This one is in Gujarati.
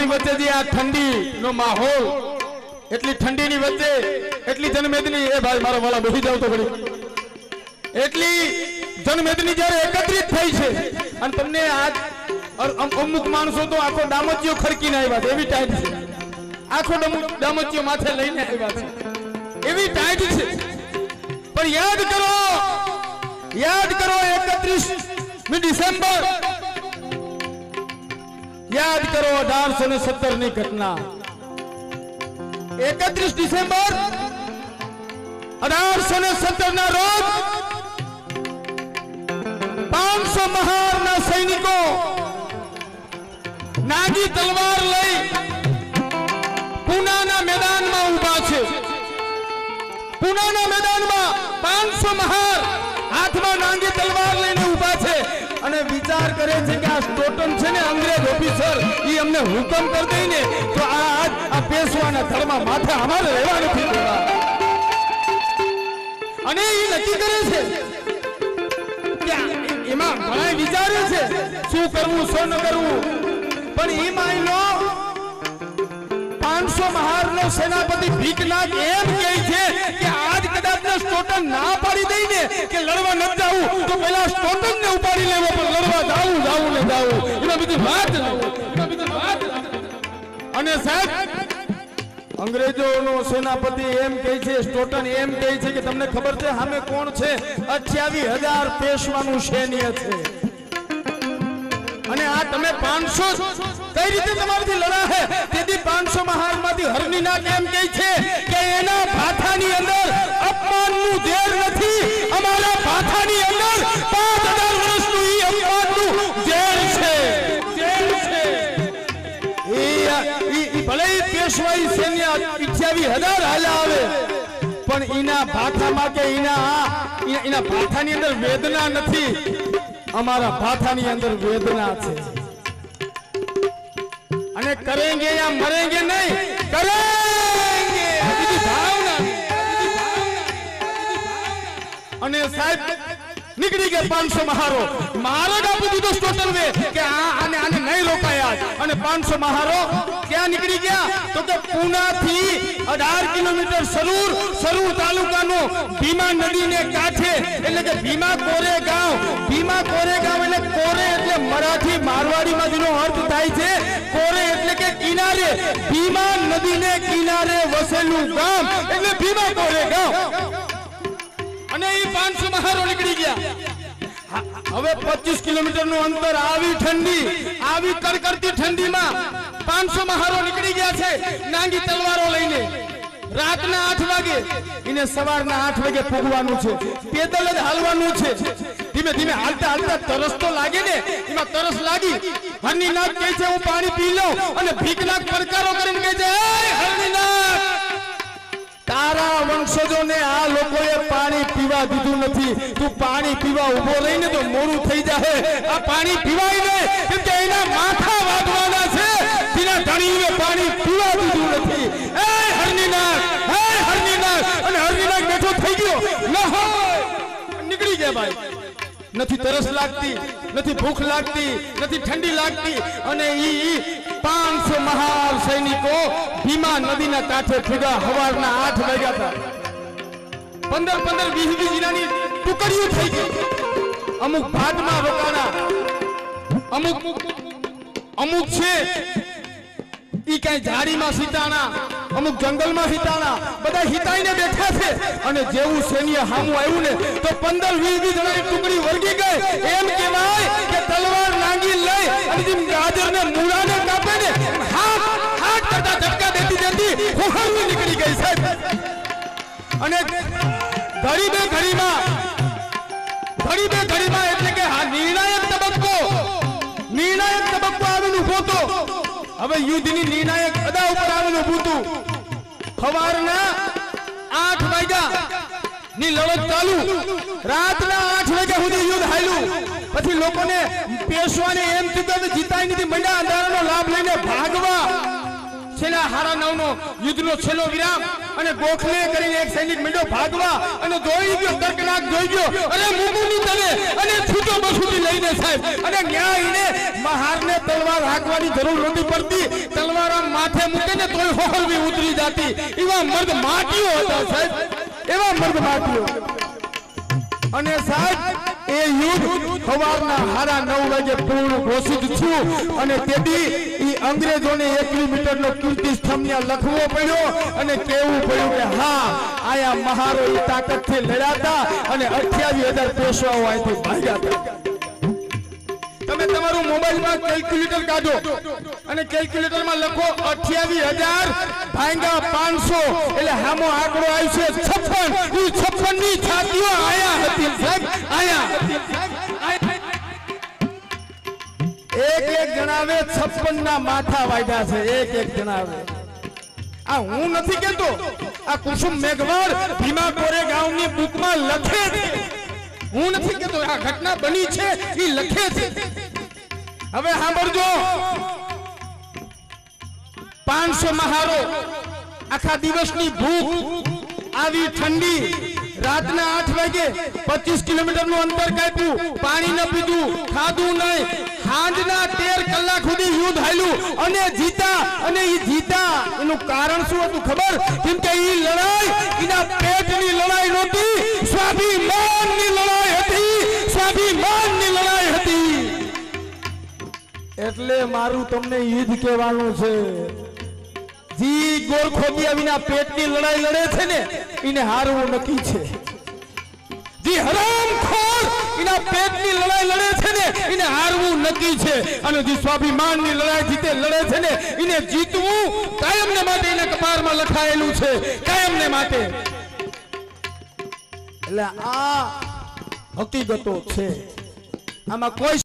તમારી વચ્ચે જે આ ઠંડીનો માહોલ, એટલી ઠંડીની વચ્ચે એટલી જનમેદની, એ ભાઈ મારો વાલા બેસી જાવ તો ઘડી, એટલી જનમેદની જ્યારે એકત્રિત થઈ છે અને તમને આજ અમુક માણસો તો આખો દામચિયો ખડકીને આવ્યા છે, એવી ટાઈટ છે, આખો દામચિયો માથે લઈને આવ્યા છે, એવી ટાઈટ છે. પણ યાદ કરો 31મી ડિસેમ્બર, યાદ કરો 1817 ની ઘટના. 31 ડિસેમ્બર 1817 ના રોજ 500 મહારના સૈનિકો નાગી તલવાર લઈ પૂનાના મેદાનમાં ઊભા છે. પૂનાના મેદાનમાં 500 મહાર હાથમાં નાગી તલવાર લઈને ઊભા છે અને વિચાર કરે છે કે આ સ્ટોટન છે ને અંગ્રેજ ઓફિસર, ઈ અમને હુકમ કરી દે ને તો આ પેશવાના ધર્મમાં માથે અમારે રહેવા નથી દેવા. અને ઈ નક્કી કરે છે કે એમાં ઘણા વિચારે છે શું કરવું શું ન કરવું, પણ ઈ માયલો 500 મહારનો સેનાપતિ ભીખનાગ એમ કહે છે કે આજ કદાચ સ્ટોટન ના પાડી દઈને કે લડવા ન જાવું તો પહેલા સ્ટોટન ને ઉપાડી લેવો, પણ લડવા જાવું ને જાવું એમાં બીજી વાત. અને સાહેબ અંગ્રેજોનો સેનાપતિ એમ કહે છે, સ્ટોટન એમ કહે છે કે તમને ખબર છે સામે કોણ છે? 28,000 પેશવાનું સૈન્ય છે અને આ તમે 500 કઈ રીતે તમારાથી લડા હે? તેથી 500 મહારમાંથી હરણીનાથ એમ કહે છે કે એના ભાથાની અંદર અપમાનનું ઝેર નથી, અમારા ભાથાની અંદર 5000 વર્ષનું ઈ અપમાનનું ઝેર છે. ભલે પેશવાઈ સૈન્ય 28,000 હાલ્યા આવે, પણ એના ભાથામાં કે એના ભાથાની અંદર વેદના નથી, અમારા ભાથાની અંદર વેદના છે. અને કરેંગે યા મરેંગે નહીં, કરેંગે બીજી ભાવના. અને સાહેબ નીકળી ગયા 500 મહારો, મારો જ આપી દીધો સ્ટોટન વે કે આને નહીં રોકાયા. અને 500 મહારો ક્યાં નીકળી ગયા? તો કે પૂનાથી 18 કિલોમીટર સરૂર તાલુકાનો ભીમા નદીને કાંઠે, એટલે કે ભીમા કોરેગાંવ એટલે કોરે એટલે મરાઠી મારવાડીમાં જેનો અર્થ થાય છે કોરે એટલે કે કિનારે, ભીમા નદીને કિનારે વસેલું ગામ એટલે ભીમા કોરેગાંવ. અને એ 500 મહારો નીકળી ગયા. હવે 25 કિલોમીટર નું અંતર, આવી ઠંડી, આવી કડકડતી ઠંડીમાં 500 મહારો નીકળી ગયા છે નાંગી તલવારો લઈને. રાતના 8 વાગે એને સવારના 8 વાગે પૂગવાનું છે, પેદલ જ હાલવાનું છે. ધીમે ધીમે હાલતા તરસ તો લાગે ને, એમાં તરસ લાગી. હરણીનાથ કહે છે હું પાણી પી લઉં, અને ભીખનાગ પડકારો કરીને કહે છે હરણીનાથ, તારા વંશજોને આ લોકોએ પાણી પીવા દીધું નથી, તું પાણી પીવા ઉભો રહીને તો મોડું થઈ જાય. આ પાણી પીવાય નહીં કેમ કે એના માથા વાગવાના છે, તેના ધણીએ પાણી પીવા દીધું નથી. એ હરણીનાથ, અને હરણીનાથ બેઠો થઈ ગયો ન હોય, નીકળી ગયા ભાઈ. નથી તરસ લાગતી, નથી ભૂખ લાગતી, નથી ઠંડી લાગતી. અને ઈ 500 મહાર સૈનિકો ભીમા નદીના કાંઠે ભેગા સવારના 8 વાગ્યા હતા. 15-20 જિલ્લાની ટુકડીઓ થઈ ગઈ. અમુક ભાગમાં રોકાણા, અમુક છે ઈ કઈ ઝાડીમાં સીતાણા, અમુક જંગલમાં સીતાણા, બધા હિતાઈને બેઠા છે. અને જેવું સૈન્ય સામું આવ્યું ને તો 15-20 જણાની ટુકડી વર્ગી ગઈ. એમ કહેવાય કે તલવાર નાંગી લઈ અને જેમ ગાજરને મૂળાને કાપે ને હાથ કરતા ઝટકા દેતી ખોખરવી નીકળી ગઈ સાહેબ. અને ઘડીમાં એટલે કે નિર્ણાયક તબક્કો આવીને ઉભો તો. હવે યુદ્ધની નિર્ણાયક અદા ઉપર આવીને ઉભું હતું. સવારના 8 વાગ્યા ની લડત ચાલુ, રાતના 8 વાગ્યા સુધી યુદ્ધ હાલ્યું. પછી લોકોને પેશવાને એમ કીધું કે જીતાઈ નથી, મંડા અંધારાનો લાભ લઈને ભાગવા. છેલ્લા 9:30 નો યુદ્ધનો છેલ્લો વિરામ, અને ગોખલે કરીને એક સૈનિક મંડ્યો ભાગવા. અને જોઈ ગયો તર્કનાક જોઈ ગયો, અને મુકુની તને અને છૂટો બસુટી લઈને સાહેબ, અને ન્યાયને મહારને હામે તલવાર હાંકવાની જરૂર નથી પડતી, તલવાર આમ માથે મૂકે ને તોય હોહલવી ઉતરી જાતી. એવા મર્દ માટીઓ હતા સાહેબ, એવા મર્દ માટીઓ. અને સાહેબ એ યુદ્ધ સવારના 9:30 વાગે પૂર્ણ ઘોષિત થયું અને તેથી ઈ અંગ્રેજોને 1 કિલોમીટરનો કીર્તિ સ્તંભ લખવો પડ્યો અને કહેવું પડ્યું કે હા આયા મહારો ઈ તાકાતથી લડ્યા હતા અને 28,000 પેશવાઓ અહીંથી ભાગ્યા હતા. તમે તમારું મોબાઈલમાં કેલ્ક્યુલેટર કાઢો અને કેલ્ક્યુલેટરમાં લખો 28,000 ભાંગા 500 એટલે હામો આંકડો આવશે 56. ઈ 56 ની છાતીઓ આયા હતી સાહેબ, આયા. એક જણાવે 56 ના માથા વાગ્યા છે, એક જણાવે. આ હું નથી કહેતો, આ કુસુમ મેઘવાળ ભીમા કોરેગાંવની બુકમાં લખે છે. હું નથી કહેતો, આ ઘટના બની છે ઈ લખે છે. હવે સાંભળજો, 500 મહારો, આખા દિવસની ભૂખ, આવી ઠંડી, રાતના 8 વાગે 25 કિલોમીટરનું અંતર કાપ્યું, પાણી ન પીધું, ખાધું નહીં, સાંજના 13 કલાક સુધી યુદ્ધ હાલ્યું અને જીતા. અને ઈ જીતા એનું કારણ શું હતું ખબર? કેમ કે ઈ લડાઈ એના પેટની લડાઈ નહોતી, સ્વાભિમાનની લડાઈ હતી, સ્વાભિમાનની લડાઈ હતી. એટલે મારું તમને ઈ જ કહેવાનું છે, જી ગોરખોદિયા વિના પેટની લડાઈ લડે છે ને એને હારવું નક્કી છે. જી હરામખોર એના પેટની લડાઈ લડે છે ને એને હારવું નક્કી છે. અને જે સ્વાભિમાનની લડાઈ જીતે લડે છે ને એને જીતવું કાયમને માટે એના કપારમાં લખાયેલું છે, કાયમને માટે. એટલે આ હકીકતો છે, આમાં કોઈ